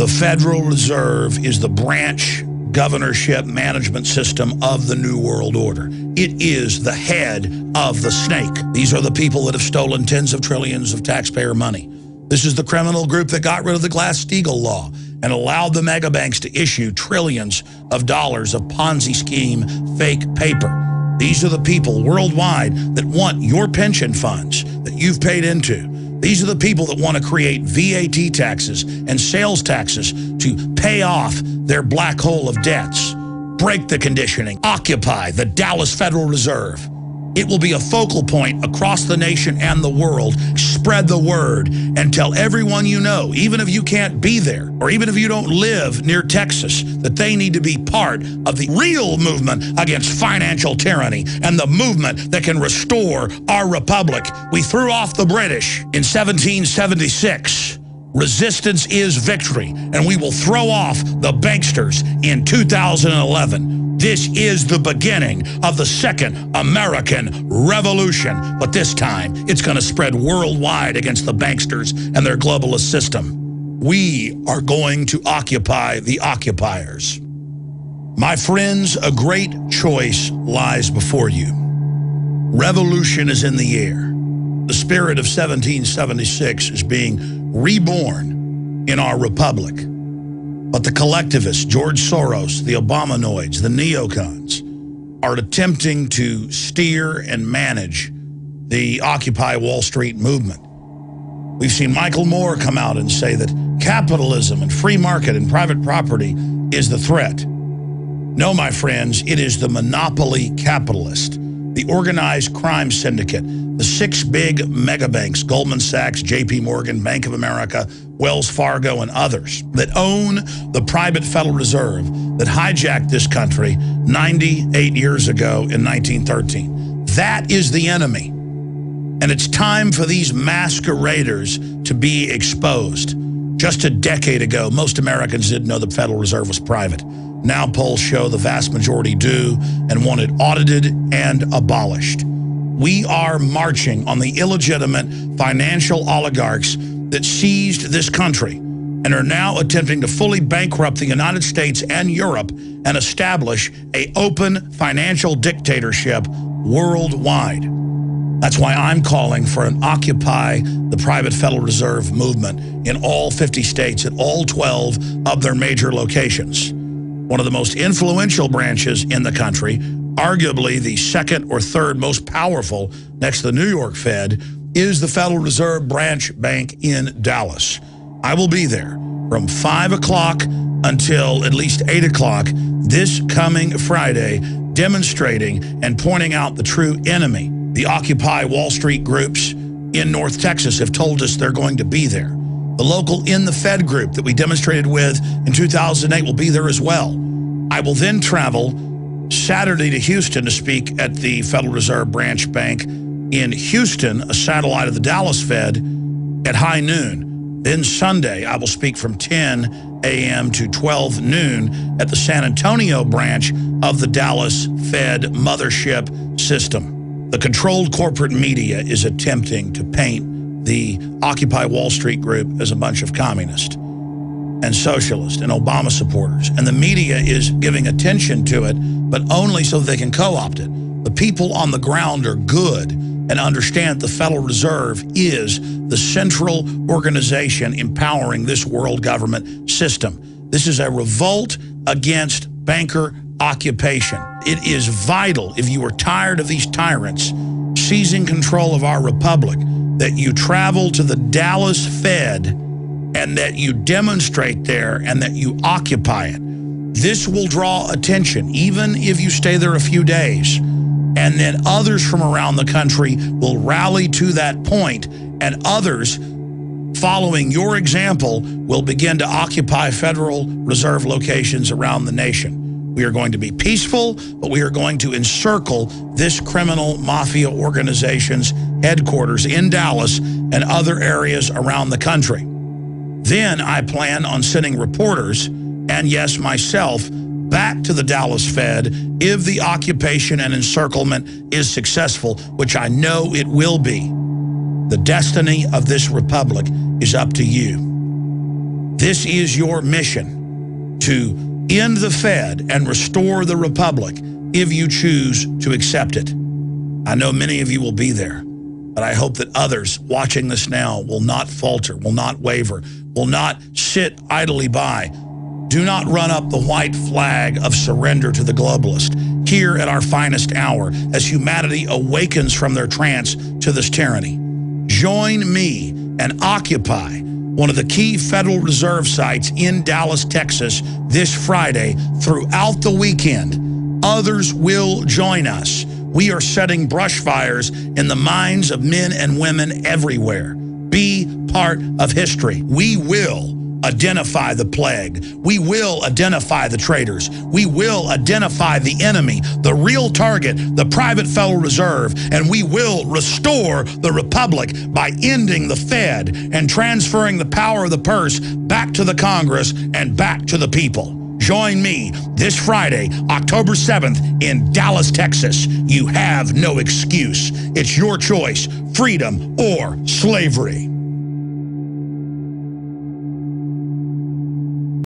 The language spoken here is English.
The Federal Reserve is the branch governorship management system of the New World Order. It is the head of the snake. These are the people that have stolen tens of trillions of taxpayer money. This is the criminal group that got rid of the Glass-Steagall law and allowed the mega banks to issue trillions of dollars of Ponzi scheme fake paper. These are the people worldwide that want your pension funds that you've paid into. These are the people that want to create VAT taxes and sales taxes to pay off their black hole of debts. Break the conditioning. Occupy the Dallas Federal Reserve. It will be a focal point across the nation and the world. Spread the word and tell everyone you know, even if you can't be there, or even if you don't live near Texas, that they need to be part of the real movement against financial tyranny and the movement that can restore our republic. We threw off the British in 1776. Resistance is victory, and we will throw off the banksters in 2011. This is the beginning of the second American Revolution, but this time it's going to spread worldwide against the banksters and their globalist system. We are going to occupy the occupiers. My friends, a great choice lies before you. Revolution is in the air. The spirit of 1776 is being reborn in our republic. But the collectivists, George Soros, the Obamanoids, the neocons, are attempting to steer and manage the Occupy Wall Street movement. We've seen Michael Moore come out and say that capitalism and free market and private property is the threat. No, my friends, it is the monopoly capitalist, the organized crime syndicate, the 6 big mega banks, Goldman Sachs, JP Morgan, Bank of America, Wells Fargo, and others, that own the private Federal Reserve that hijacked this country 98 years ago in 1913. That is the enemy. And it's time for these masqueraders to be exposed. Just a decade ago, most Americans didn't know the Federal Reserve was private. Now polls show the vast majority do and want it audited and abolished. We are marching on the illegitimate financial oligarchs that seized this country and are now attempting to fully bankrupt the United States and Europe and establish an open financial dictatorship worldwide. That's why I'm calling for an Occupy the Private Federal Reserve movement in all 50 states at all 12 of their major locations. One of the most influential branches in the country, arguably the second or third most powerful next to the New York Fed, is the Federal Reserve branch bank in Dallas. I will be there from 5 o'clock until at least 8 o'clock this coming Friday, demonstrating and pointing out the true enemy. The Occupy Wall Street groups in North Texas have told us they're going to be there. The local In the Fed group that we demonstrated with in 2008 will be there as well. I will then travel Saturday to Houston to speak at the Federal Reserve branch bank in Houston, a satellite of the Dallas Fed, at high noon. Then Sunday, I will speak from 10 a.m. to 12 noon at the San Antonio branch of the Dallas Fed mothership system. The controlled corporate media is attempting to paint the Occupy Wall Street group as a bunch of communists and socialists and Obama supporters. And the media is giving attention to it, but only so they can co-opt it. The people on the ground are good and understand the Federal Reserve is the central organization empowering this world government system. This is a revolt against banker occupation. It is vital, if you are tired of these tyrants seizing control of our republic, that you travel to the Dallas Fed and that you demonstrate there and that you occupy it. This will draw attention, even if you stay there a few days. And then others from around the country will rally to that point, and others following your example will begin to occupy Federal Reserve locations around the nation. We are going to be peaceful, but we are going to encircle this criminal mafia organization's headquarters in Dallas and other areas around the country. Then I plan on sending reporters, and yes, myself, back to the Dallas Fed if the occupation and encirclement is successful, which I know it will be. The destiny of this republic is up to you. This is your mission to end the Fed and restore the Republic if you choose to accept it. I know many of you will be there, but I hope that others watching this now will not falter, will not waver, will not sit idly by. Do not run up the white flag of surrender to the globalist here at our finest hour as humanity awakens from their trance to this tyranny. Join me and occupy one of the key Federal Reserve sites in Dallas, Texas this Friday throughout the weekend. Others will join us. We are setting brush fires in the minds of men and women everywhere. Be part of history. We will identify the plague. We will identify the traitors. We will identify the enemy, the real target, the private Federal Reserve, and we will restore the Republic by ending the Fed and transferring the power of the purse back to the Congress and back to the people. Join me this Friday, October 7th in Dallas, Texas. You have no excuse. It's your choice, freedom or slavery.